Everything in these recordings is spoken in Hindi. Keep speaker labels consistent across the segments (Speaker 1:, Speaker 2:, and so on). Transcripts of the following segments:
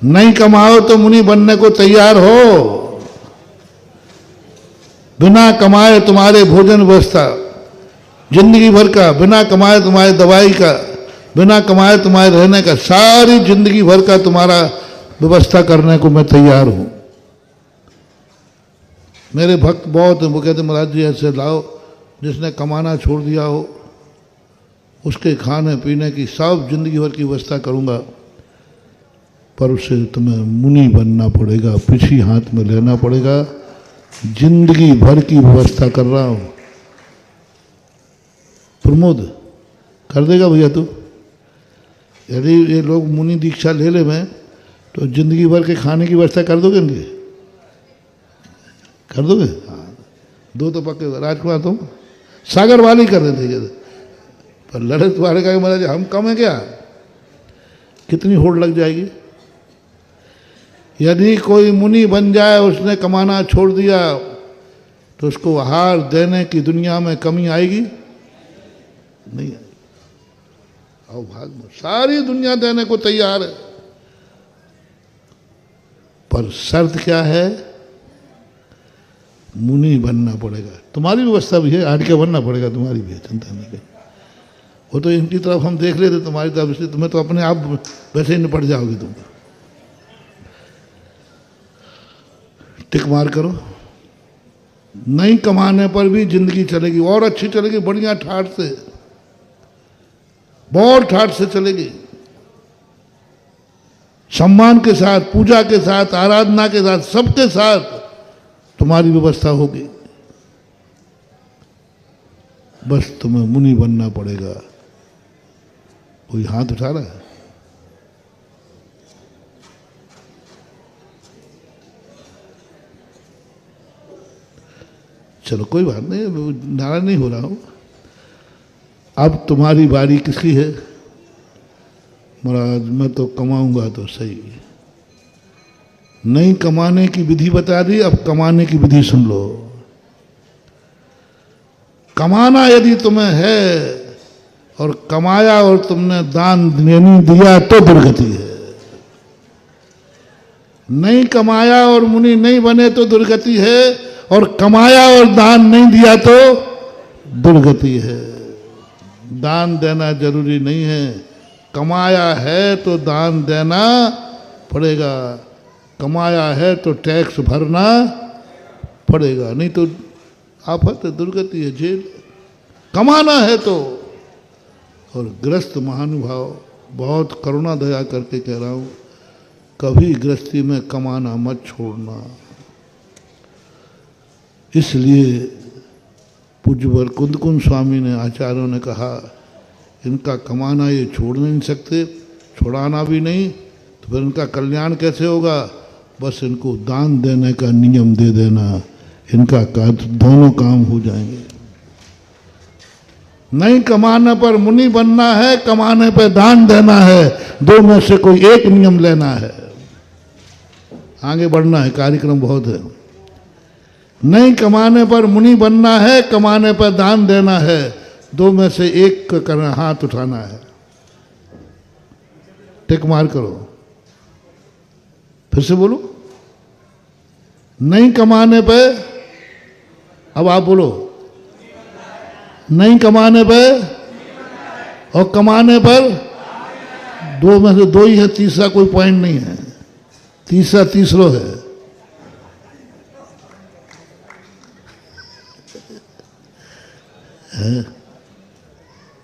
Speaker 1: नहीं कमाओ तो मुनि बनने को तैयार हो। बिना कमाए तुम्हारे भोजन व्यवस्था जिंदगी भर का, बिना कमाए तुम्हारे दवाई का, बिना कमाए तुम्हारे रहने का, सारी जिंदगी भर का तुम्हारा व्यवस्था करने को मैं तैयार हूं। मेरे भक्त बहुत हैं, वो कहते महाराज जी ऐसे लाओ जिसने कमाना छोड़ दिया हो, उसके खाने पीने की सब जिंदगी भर की व्यवस्था करूंगा, पर उसे तुम्हें मुनि बनना पड़ेगा, पीछी हाथ में लेना पड़ेगा। जिंदगी भर की व्यवस्था कर रहा हूं। प्रमोद कर देगा भैया तू? यदि ये लोग मुनि दीक्षा ले ले मैं, तो जिंदगी भर के खाने की व्यवस्था कर दोगे इनकी? कर दोगे? हाँ, दो तो पक्के। राजकुमार तुम सागर वाली कर देते, पर ललित वाले का महाराज हम कम है क्या? कितनी होड़ लग जाएगी। यदि कोई मुनि बन जाए, उसने कमाना छोड़ दिया, तो उसको आहार देने की दुनिया में कमी आएगी? नहीं आएगी। आओ भाग में, सारी दुनिया देने को तैयार है, पर शर्त क्या है? मुनि बनना पड़ेगा। तुम्हारी व्यवस्था भी है, आड़ के बनना पड़ेगा, तुम्हारी भी है, चिंता नहीं है। वो तो इनकी तरफ हम देख लेते, तुम्हारी तरफ, इसलिए तुम्हें तो अपने आप वैसे ही निपट जाओगी तुम। टिक मार करो। नहीं कमाने पर भी जिंदगी चलेगी, और अच्छी चलेगी, बढ़िया ठाठ से, बहुत ठाठ से चलेगी, सम्मान के साथ, पूजा के साथ, आराधना के साथ, सबके साथ तुम्हारी व्यवस्था होगी। बस तुम्हें मुनि बनना पड़ेगा। कोई हाथ उठा रहा है? चलो कोई बात नहीं, नाराज नहीं हो रहा हूं। अब तुम्हारी बारी किसकी है? महाराज मैं तो कमाऊंगा तो सही। नहीं कमाने की विधि बता दी, अब कमाने की विधि सुन लो। कमाना यदि तुम्हें है और कमाया और तुमने दान नहीं दिया तो दुर्गति है। नहीं कमाया और मुनि नहीं बने तो दुर्गति है, और कमाया और दान नहीं दिया तो दुर्गति है। दान देना जरूरी नहीं है, कमाया है तो दान देना पड़ेगा, कमाया है तो टैक्स भरना पड़ेगा, नहीं तो आफत है, दुर्गति है, जेल। कमाना है तो। और ग्रस्त महानुभाव, बहुत करुणा दया करके कह रहा हूं, कभी गृहस्थी में कमाना मत छोड़ना। इसलिए पूज्यवर कुंदकुंज स्वामी ने, आचार्यों ने कहा, इनका कमाना ये छोड़ नहीं सकते, छोड़ाना भी नहीं, तो फिर इनका कल्याण कैसे होगा? बस इनको दान देने का नियम दे देना, इनका दोनों काम हो जाएंगे। नहीं कमाने पर मुनि बनना है, कमाने पर दान देना है, दो में से कोई एक नियम लेना है। आगे बढ़ना है, कार्यक्रम बहुत है। नहीं कमाने पर मुनि बनना है, कमाने पर दान देना है, दो में से एक करना, हाथ उठाना है। टिक मार करो, फिर से बोलो। नहीं कमाने पे, अब आप बोलो, नहीं कमाने पे और कमाने पर, दो में से दो ही है, तीसरा कोई पॉइंट नहीं है, तीसरा तीसरो है।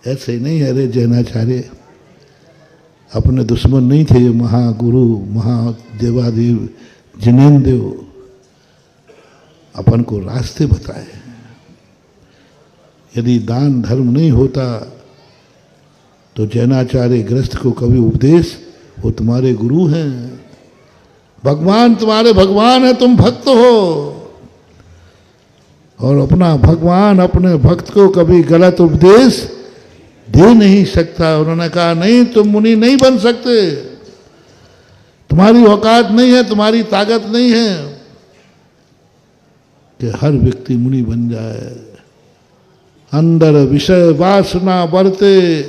Speaker 1: ऐसे ही नहीं है रे जैनाचार्य, अपने दुश्मन नहीं थे ये महागुरु महादेवादेव जिनेन्द्र देव, अपन को रास्ते बताए। यदि दान धर्म नहीं होता तो जैनाचार्य ग्रस्त को कभी उपदेश, वो तुम्हारे गुरु हैं, भगवान तुम्हारे भगवान है, तुम भक्त हो, और अपना भगवान अपने भक्त को कभी गलत उपदेश दे नहीं सकता। उन्होंने कहा नहीं, तुम मुनि नहीं बन सकते, तुम्हारी औकात नहीं है, तुम्हारी ताकत नहीं है कि हर व्यक्ति मुनि बन जाए। अंदर विषय वासना बढ़ते,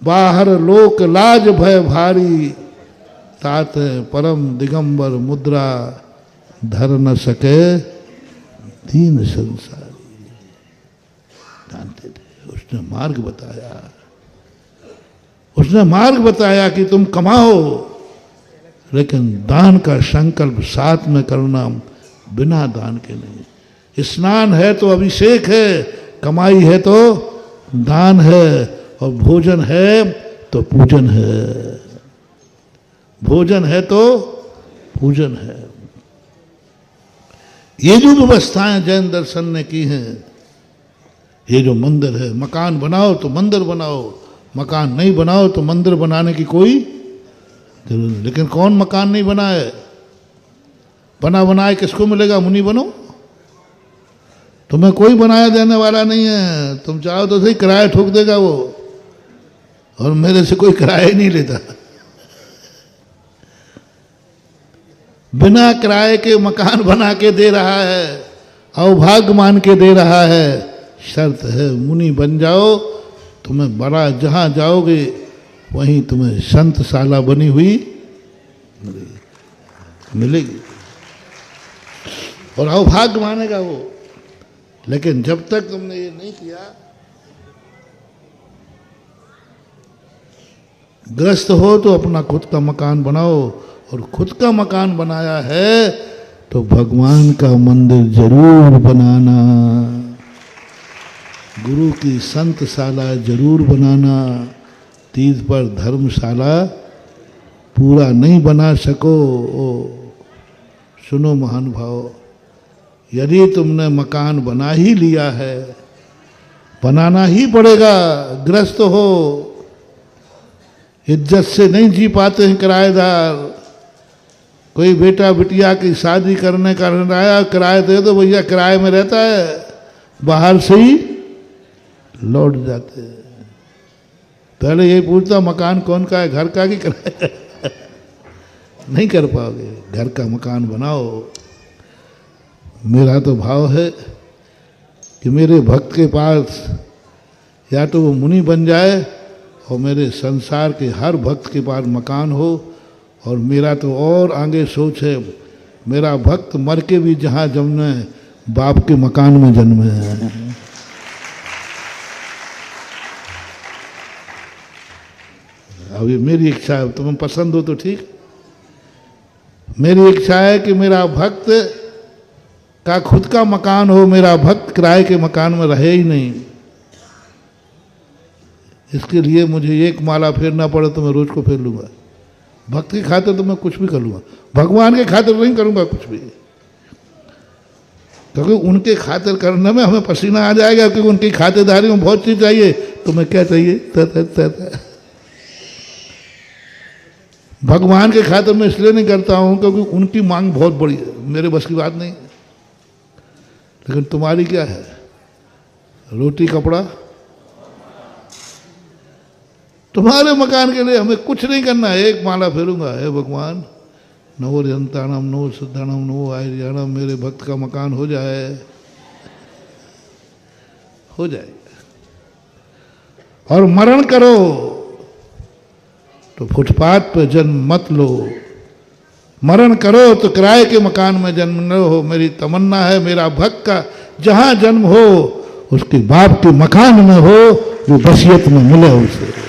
Speaker 1: बाहर लोक लाज भय भारी, तात परम दिगंबर मुद्रा, धर न सके दीन संसारी। जानते थे, उसने मार्ग बताया, उसने मार्ग बताया कि तुम कमाओ, लेकिन दान का संकल्प साथ में करना, बिना दान के नहीं। स्नान है तो अभिषेक है, कमाई है तो दान है, और भोजन है तो पूजन है। भोजन है तो पूजन है। ये जो व्यवस्थाएं जैन दर्शन ने की हैं, ये जो मंदिर है, मकान बनाओ तो मंदिर बनाओ, मकान नहीं बनाओ तो मंदिर बनाने की कोई जरूरत नहीं। लेकिन कौन मकान नहीं बनाए? बना बनाए किसको मिलेगा? मुनि बनो। तुम्हें कोई बनाया देने वाला नहीं है। तुम चाहो तो सही किराया ठोक देगा वो, और मेरे से कोई किराया ही नहीं लेता। बिना किराए के मकान बना के दे रहा है, अवभाग्य मान के दे रहा है। शर्त है मुनि बन जाओ, तुम्हें बड़ा जहां जाओगे वहीं तुम्हें संतशाला बनी हुई मिलेगी, और अवभाग्य मानेगा वो। लेकिन जब तक तुमने ये नहीं किया, ग्रस्त हो तो अपना खुद का मकान बनाओ, और खुद का मकान बनाया है तो भगवान का मंदिर जरूर बनाना, गुरु की संतशाला जरूर बनाना। तीज पर धर्मशाला पूरा नहीं बना सको, सुनो महानुभाव, यदि तुमने मकान बना ही लिया है, बनाना ही पड़ेगा। ग्रस्त हो, इज्जत से नहीं जी पाते हैं किराएदार। कोई बेटा बिटिया की शादी करने का आया, किराया दे दो भैया, किराए में रहता है, बाहर से ही लौट जाते हैं। पहले यही पूछता मकान कौन का है, घर का कि किराया? नहीं कर पाओगे। घर का मकान बनाओ। मेरा तो भाव है कि मेरे भक्त के पास या तो वो मुनि बन जाए, और मेरे संसार के हर भक्त के पास मकान हो। और मेरा तो और आगे सोच है, मेरा भक्त मर के भी जहाँ जन्मे, बाप के मकान में जन्मे है। अब ये मेरी इच्छा है, तुम्हें पसंद हो तो ठीक। मेरी इच्छा है कि मेरा भक्त का खुद का मकान हो, मेरा भक्त किराए के मकान में रहे ही नहीं। इसके लिए मुझे एक माला फेरना पड़े तो मैं रोज को फेर लूंगा। भक्त की खातिर तो मैं कुछ भी कर लूंगा, भगवान के खातिर नहीं करूंगा कुछ भी, क्योंकि उनके खातिर करने में हमें पसीना आ जाएगा, क्योंकि उनकी खातिरदारी में बहुत चीज चाहिए। तुम्हें क्या चाहिए? भगवान के खातिर मैं इसलिए नहीं करता हूं क्योंकि उनकी मांग बहुत बड़ी है, मेरे बस की बात नहीं। लेकिन तुम्हारी क्या है? रोटी कपड़ा। तुम्हारे मकान के लिए हमें कुछ नहीं करना है, एक माला फेरूंगा, हे भगवान, नवो जनतानम नवो सिद्धानम नवो आयर्याणम, मेरे भक्त का मकान हो जाए, हो जाएगा। और मरण करो तो फुटपाथ पे जन्म मत लो, मरण करो तो किराए के मकान में जन्म न हो। मेरी तमन्ना है मेरा भक्त का जहां जन्म हो उसके बाप के मकान में हो, जो वसीयत में मिले उसे।